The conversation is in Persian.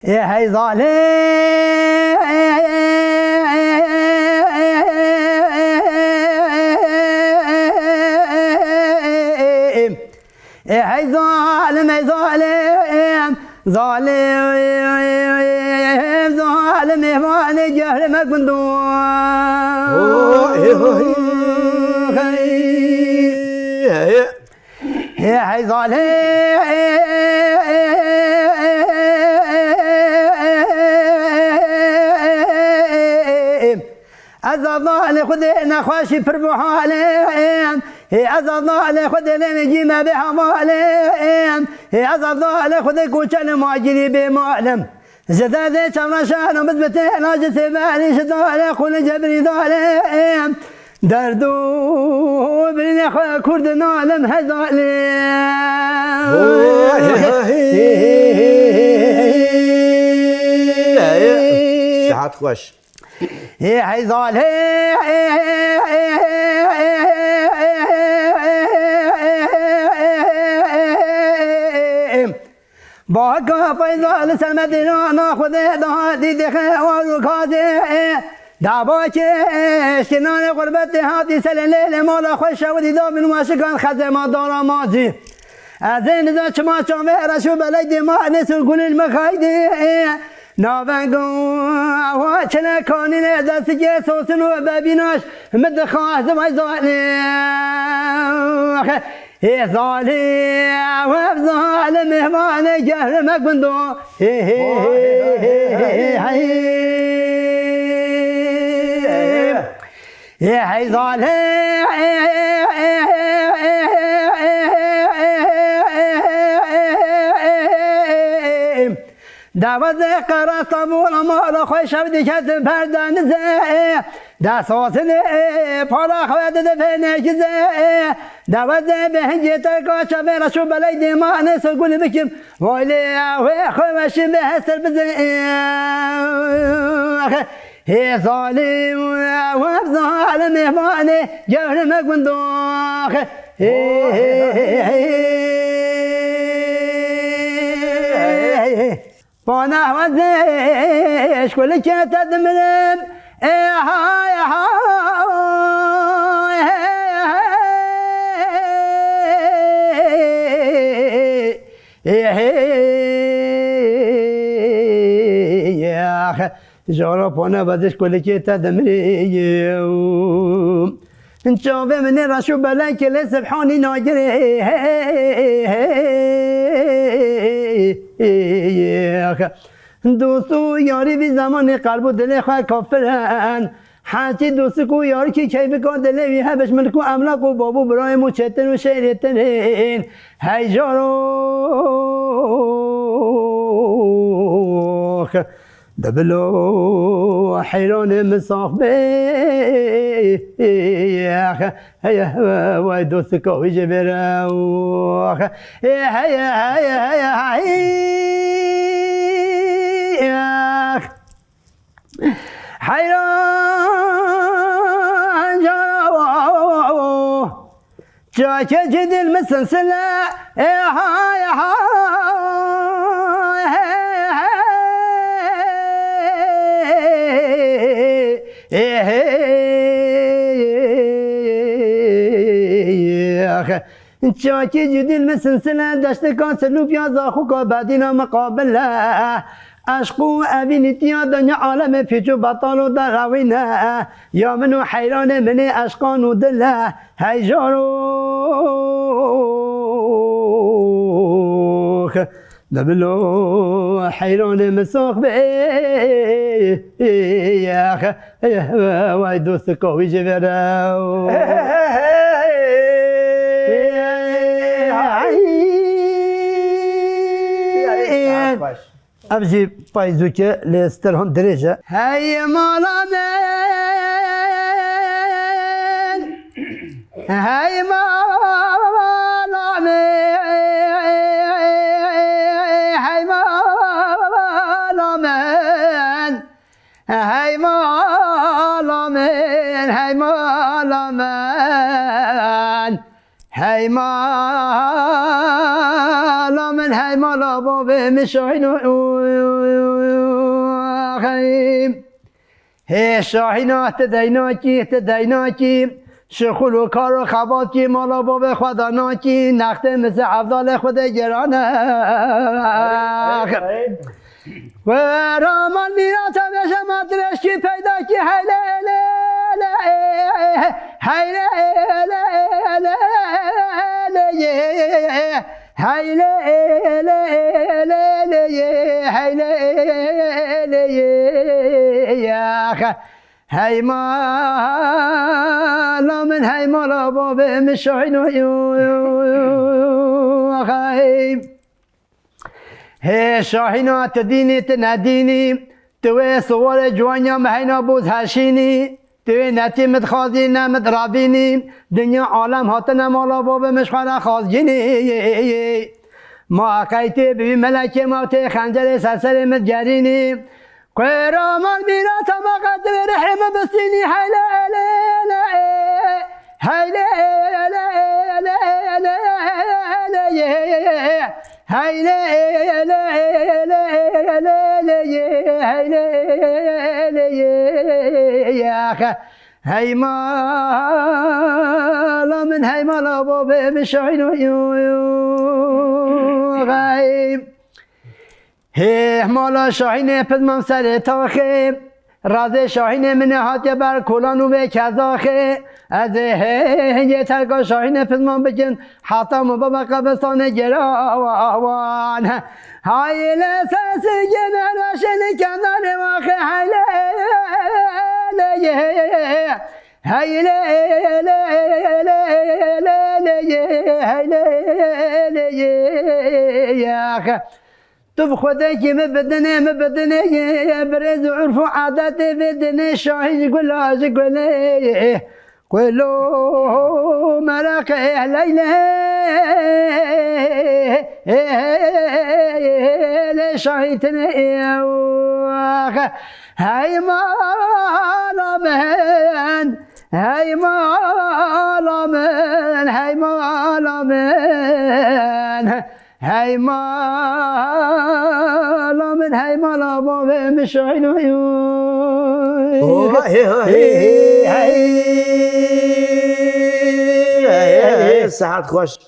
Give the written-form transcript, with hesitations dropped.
يا هي ظالم يا هي ظالم يا ظالم ظالم ظالم يا مالي جهل ما يا هي ظالم أزال خذنا خواشي بربحالين هي أزال خذنا نجي ما بحمالين هي أزال خذ كوشن ماجري بمعلم زداد شرشان ومثبتين ناجس بالي شدال خل جبري ظالم دردو بن أخويا كرد نعلم هذا ساعات خوش هي حيظال باكا فيظال سلمتنا ناخذ هذه دخوة وكاذي دعواكي شنان غربتي هاتي سلالي مالا خوش ودي دامن واشكان خزما دارا ماضي ازين اذا شما شامي رشو بلدي ما نسل كل المخايدي نافنگو واشنا كانين اذا سجي سوسنو بابيناش مد خاص ما ظالم هي ظالم وظالم مهمان جهل مقبندو يا هي ظالم دعوت قرار صابون مال خوش بدی کت پردن زه دا سوسنه پارا خواد دفنه کزه دعوت به هنجی ترکاش برشو بلای دیمان سرگون بکیم ولی خوش به هستر بزه هي ظالم وظالم مهمانه جهل مقبندوخ فانا وزيش كل كنت ادمرم هاي هاي جارا پانا بدش کلی که تدمریم انشافه من رشو بلن کلی سبحانی ناگره دوستو یاری بی زمان قلب و دل خواه کافرن حاجی دوست کو یاری که کیف کن دل وی هبش ملکو املاک و بابو برای مو چتن و شیرتنین هی جارو دبلو حيران مصاف بيخ هيا واي دوستك ويجبروخ هيا هيا هيا هيا حيران جاو جاك جد المسلسلة هيا شاكي جدي المسلسلة دشت كاسلو بيازا خوكا بعدين مقابلة عشقو أبينتيا دنيا عالم فيجو بطالو دراوينا يا منو حيران مني عشقان ودلا هاي جاروخ دبلو حيران مساق بيخ واي دوستك ويجبرو أبجي بايزوكي لسترهن درجة هاي مالامين هاي مالامين هاي مالامين هاي مالامين هاي مالامين هاي مالامين هاي مالا باب مشاهین خیم هی شاهینا تدیناکی شخول و کار و خباتی مالا باب خداناکی نخته مثل عبدال خود گرانه و رامان میرا تا بشه مطرش کی پیدا کی هی مالا من هی مالا باب مشاهین هی شاهینا تدینی تندینی توی سوار جوانیا مهینا بود هشینی توی نتی متخازی نمت رابینی دنیا عالم هاتنا مالا باب مشخانه خازجینی ما قیتی بی ملک موتی خنجر سرسر متگرینی قرامان بینا تماقت برحم بستینی حیله حیله هی مالا من هی مالا باب مشاهین غیب هی مالا شاهین پدمم سر تاخه راز شاهین من هاتیه بر کلانو به کذاخه از هی ترکا شاهین پدمم بکن حتم و بابا قبستان گراوان های لساس جمع راشن کنار واخه تو بخوده که مبدنه برز عرف و عادت بدنه شاهد گلاز گله قلو مرق لیله شاهدنه هی مالا من هی مالا من هی مالا من هی مالا من هی مالا باب مشاهین ساعت خوش